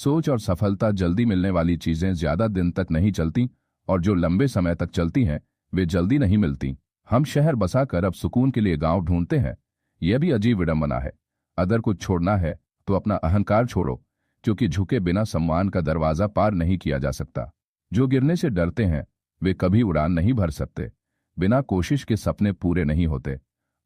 सोच और सफलता जल्दी मिलने वाली चीजें ज्यादा दिन तक नहीं चलती, और जो लंबे समय तक चलती हैं वे जल्दी नहीं मिलती। हम शहर बसाकर अब सुकून के लिए गांव ढूंढते हैं। यह भी अजीब विडंबना है। अगर कुछ छोड़ना है तो अपना अहंकार छोड़ो, क्योंकि झुके बिना सम्मान का दरवाजा पार नहीं किया जा सकता। जो गिरने से डरते हैं वे कभी उड़ान नहीं भर सकते। बिना कोशिश के सपने पूरे नहीं होते।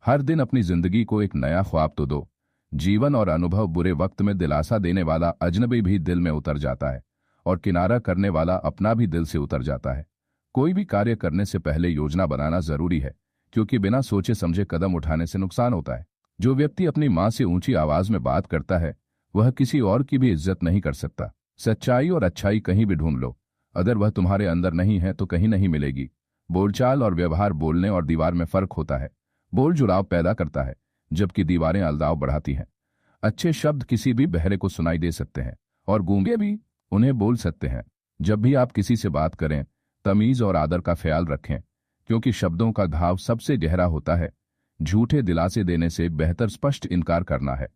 हर दिन अपनी जिंदगी को एक नया ख्वाब तो दो। जीवन और अनुभव बुरे वक्त में दिलासा देने वाला अजनबी भी दिल में उतर जाता है, और किनारा करने वाला अपना भी दिल से उतर जाता है। कोई भी कार्य करने से पहले योजना बनाना जरूरी है, क्योंकि बिना सोचे समझे कदम उठाने से नुकसान होता है। जो व्यक्ति अपनी मां से ऊंची आवाज में बात करता है वह किसी और की भी इज्जत नहीं कर सकता। सच्चाई और अच्छाई कहीं भी ढूंढ लो, अगर वह तुम्हारे अंदर नहीं है तो कहीं नहीं मिलेगी। बोलचाल और व्यवहार, बोलने और दीवार में फर्क होता है। बोल जुड़ाव पैदा करता है, जबकि दीवारें अलगाव बढ़ाती हैं। अच्छे शब्द किसी भी बहरे को सुनाई दे सकते हैं, और गूंगे भी उन्हें बोल सकते हैं। जब भी आप किसी से बात करें, तमीज और आदर का ख्याल रखें, क्योंकि शब्दों का घाव सबसे गहरा होता है। झूठे दिलासे देने से बेहतर स्पष्ट इनकार करना है।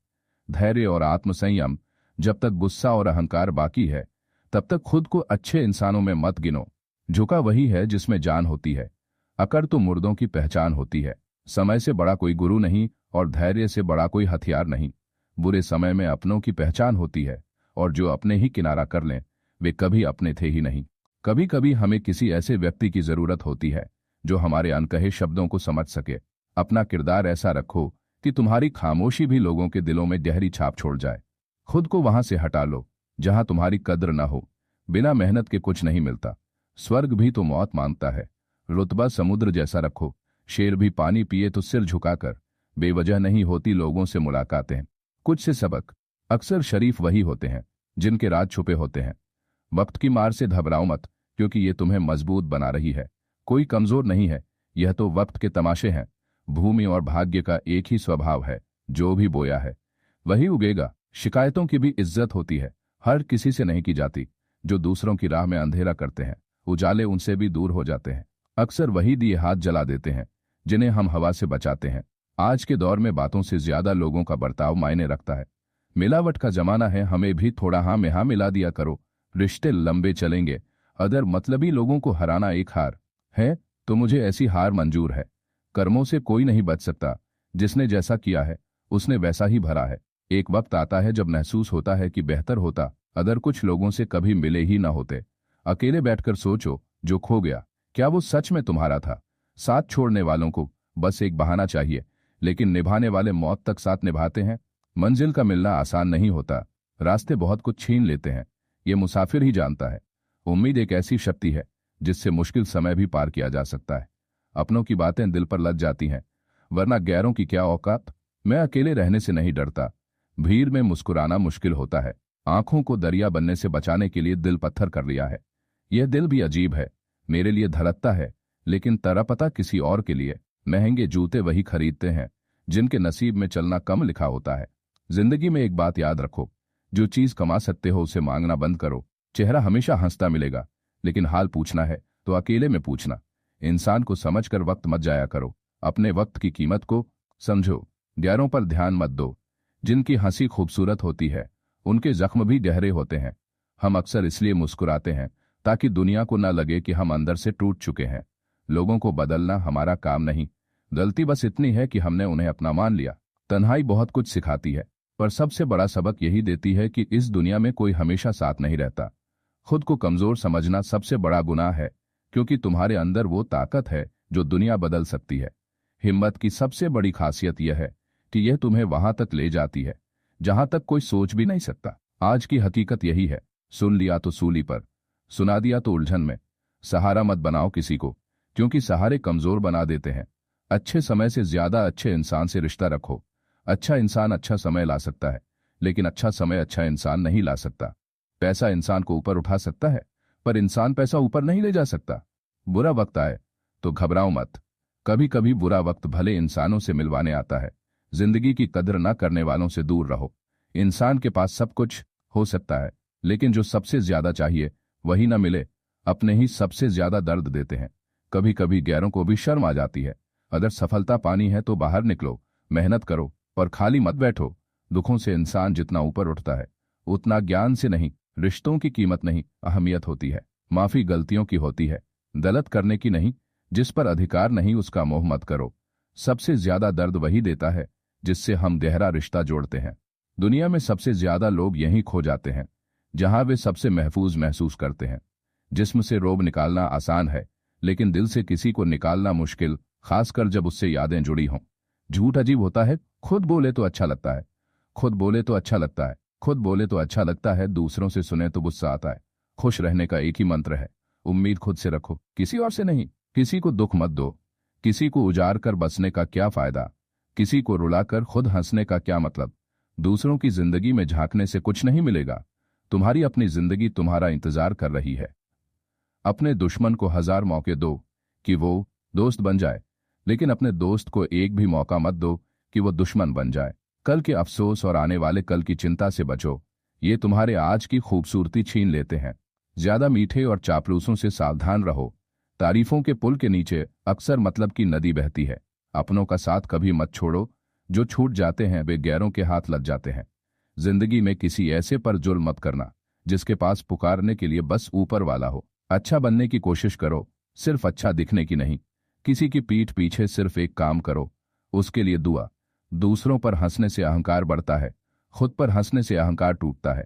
धैर्य और आत्मसंयम, जब तक गुस्सा और अहंकार बाकी है तब तक खुद को अच्छे इंसानों में मत गिनो। झुका वही है जिसमें जान होती है। अकड़ तो मुर्दों की पहचान होती है। समय से बड़ा कोई गुरु नहीं, और धैर्य से बड़ा कोई हथियार नहीं। बुरे समय में अपनों की पहचान होती है, और जो अपने ही किनारा कर लें वे कभी अपने थे ही नहीं। कभी कभी हमें किसी ऐसे व्यक्ति की जरूरत होती है जो हमारे अनकहे शब्दों को समझ सके। अपना किरदार ऐसा रखो कि तुम्हारी खामोशी भी लोगों के दिलों में गहरी छाप छोड़ जाए। खुद को वहां से हटा लो जहां तुम्हारी कद्र न हो। बिना मेहनत के कुछ नहीं मिलता। स्वर्ग भी तो मौत मांगता है। रुतबा समुद्र जैसा रखो। शेर भी पानी पिए तो सिर झुकाकर। बेवजह नहीं होती लोगों से मुलाकातें। कुछ से सबक। अक्सर शरीफ वही होते हैं जिनके राज छुपे होते हैं। वक्त की मार से घबराओ मत, क्योंकि ये तुम्हें मजबूत बना रही है। कोई कमजोर नहीं है, यह तो वक्त के तमाशे हैं। भूमि और भाग्य का एक ही स्वभाव है, जो भी बोया है वही उगेगा। शिकायतों की भी इज्जत होती है, हर किसी से नहीं की जाती। जो दूसरों की राह में अंधेरा करते हैं, उजाले उनसे भी दूर हो जाते हैं। अक्सर वही दिए हाथ जला देते हैं जिन्हें हम हवा से बचाते हैं। आज के दौर में बातों से ज्यादा लोगों का बर्ताव मायने रखता है। मिलावट का जमाना है, हमें भी थोड़ा हाँ में हाँ मिला दिया करो। रिश्ते लंबे चलेंगे। अगर मतलबी लोगों को हराना एक हार है तो मुझे ऐसी हार मंजूर है। कर्मों से कोई नहीं बच सकता। जिसने जैसा किया है उसने वैसा ही भरा है। एक वक्त आता है जब महसूस होता है कि बेहतर होता अगर कुछ लोगों से कभी मिले ही न होते। अकेले बैठकर सोचो, जो खो गया क्या वो सच में तुम्हारा था? साथ छोड़ने वालों को बस एक बहाना चाहिए, लेकिन निभाने वाले मौत तक साथ निभाते हैं। मंजिल का मिलना आसान नहीं होता। रास्ते बहुत कुछ छीन लेते हैं, ये मुसाफिर ही जानता है। उम्मीद एक ऐसी शक्ति है जिससे मुश्किल समय भी पार किया जा सकता है। अपनों की बातें दिल पर लग जाती हैं, वरना गैरों की क्या औकात। मैं अकेले रहने से नहीं डरता। भीड़ में मुस्कुराना मुश्किल होता है। आंखों को दरिया बनने से बचाने के लिए दिल पत्थर कर लिया है। यह दिल भी अजीब है, मेरे लिए धड़कता है लेकिन तड़पता किसी और के लिए। महंगे जूते वही खरीदते हैं जिनके नसीब में चलना कम लिखा होता है। जिंदगी में एक बात याद रखो, जो चीज कमा सकते हो उसे मांगना बंद करो। चेहरा हमेशा हंसता मिलेगा, लेकिन हाल पूछना है तो अकेले में पूछना। इंसान को समझकर वक्त मत जाया करो। अपने वक्त की कीमत को समझो। गैरों पर ध्यान मत दो। जिनकी हंसी खूबसूरत होती है उनके जख्म भी गहरे होते हैं। हम अक्सर इसलिए मुस्कुराते हैं ताकि दुनिया को न लगे कि हम अंदर से टूट चुके हैं। लोगों को बदलना हमारा काम नहीं, गलती बस इतनी है कि हमने उन्हें अपना मान लिया। तन्हाई बहुत कुछ सिखाती है, पर सबसे बड़ा सबक यही देती है कि इस दुनिया में कोई हमेशा साथ नहीं रहता। खुद को कमजोर समझना सबसे बड़ा गुनाह है, क्योंकि तुम्हारे अंदर वो ताकत है जो दुनिया बदल सकती है। हिम्मत की सबसे बड़ी खासियत यह है कि यह तुम्हें वहां तक ले जाती है जहां तक कोई सोच भी नहीं सकता। आज की हकीकत यही है, सुन लिया तो सूली पर, सुना दिया तो उलझन में। सहारा मत बनाओ किसी को, क्योंकि सहारे कमजोर बना देते हैं। अच्छे समय से ज्यादा अच्छे इंसान से रिश्ता रखो। अच्छा इंसान अच्छा समय ला सकता है, लेकिन अच्छा समय अच्छा इंसान नहीं ला सकता। पैसा इंसान को ऊपर उठा सकता है, पर इंसान पैसा ऊपर नहीं ले जा सकता। बुरा वक्त आए तो घबराओ मत। कभी कभी बुरा वक्त भले इंसानों से मिलवाने आता है। जिंदगी की कदर न करने वालों से दूर रहो। इंसान के पास सब कुछ हो सकता है, लेकिन जो सबसे ज्यादा चाहिए वही न मिले। अपने ही सबसे ज्यादा दर्द देते हैं। कभी कभी गैरों को भी शर्म आ जाती है। अगर सफलता पानी है तो बाहर निकलो, मेहनत करो, पर खाली मत बैठो। दुखों से इंसान जितना ऊपर उठता है उतना ज्ञान से नहीं, रिश्तों की कीमत नहीं, अहमियत होती है। माफी गलतियों की होती है, गलत करने की नहीं। जिस पर अधिकार नहीं उसका मोह मत करो। सबसे ज्यादा दर्द वही देता है जिससे हम गहरा रिश्ता जोड़ते हैं। दुनिया में सबसे ज्यादा लोग यहीं खो जाते हैं जहां वे सबसे महफूज महसूस करते हैं। जिस्म से रोब निकालना आसान है, लेकिन दिल से किसी को निकालना मुश्किल, खासकर जब उससे यादें जुड़ी हों। झूठ अजीब होता है, खुद बोले तो अच्छा लगता है, खुद बोले तो अच्छा लगता है, खुद बोले तो अच्छा लगता है, दूसरों से सुने तो गुस्सा आता है। खुश रहने का एक ही मंत्र है, उम्मीद खुद से रखो, किसी और से नहीं। किसी को दुख मत दो, किसी को उजाड़ कर बसने का क्या फायदा, किसी को रुलाकर खुद हंसने का क्या मतलब। दूसरों की जिंदगी में झांकने से कुछ नहीं मिलेगा, तुम्हारी अपनी जिंदगी तुम्हारा इंतजार कर रही है। अपने दुश्मन को 1000 मौके दो कि वो दोस्त बन जाए, लेकिन अपने दोस्त को एक भी मौका मत दो कि वो दुश्मन बन जाए। कल के अफसोस और आने वाले कल की चिंता से बचो, ये तुम्हारे आज की खूबसूरती छीन लेते हैं। ज्यादा मीठे और चापलूसों से सावधान रहो, तारीफों के पुल के नीचे अक्सर मतलब की नदी बहती है। अपनों का साथ कभी मत छोड़ो, जो छूट जाते हैं वे गैरों के हाथ लग जाते हैं। जिंदगी में किसी ऐसे पर जुल्म मत करना जिसके पास पुकारने के लिए बस ऊपर वाला हो। अच्छा बनने की कोशिश करो, सिर्फ अच्छा दिखने की नहीं। किसी की पीठ पीछे सिर्फ एक काम करो, उसके लिए दुआ। दूसरों पर हंसने से अहंकार बढ़ता है, खुद पर हंसने से अहंकार टूटता है।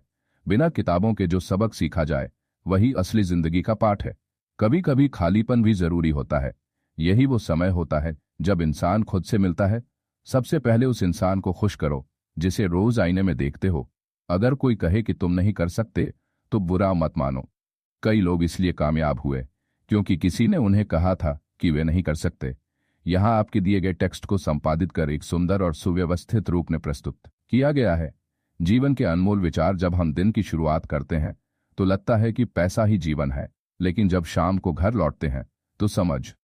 बिना किताबों के जो सबक सीखा जाए वही असली जिंदगी का पाठ है। कभी कभी खालीपन भी जरूरी होता है। यही वो समय होता है जब इंसान खुद से मिलता है। सबसे पहले उस इंसान को खुश करो जिसे रोज आईने में देखते हो। अगर कोई कहे कि तुम नहीं कर सकते तो बुरा मत मानो। कई लोग इसलिए कामयाब हुए क्योंकि किसी ने उन्हें कहा था कि वे नहीं कर सकते। यहाँ आपके दिए गए टेक्स्ट को संपादित कर एक सुंदर और सुव्यवस्थित रूप में प्रस्तुत किया गया है। जीवन के अनमोल विचार। जब हम दिन की शुरुआत करते हैं तो लगता है कि पैसा ही जीवन है, लेकिन जब शाम को घर लौटते हैं तो समझ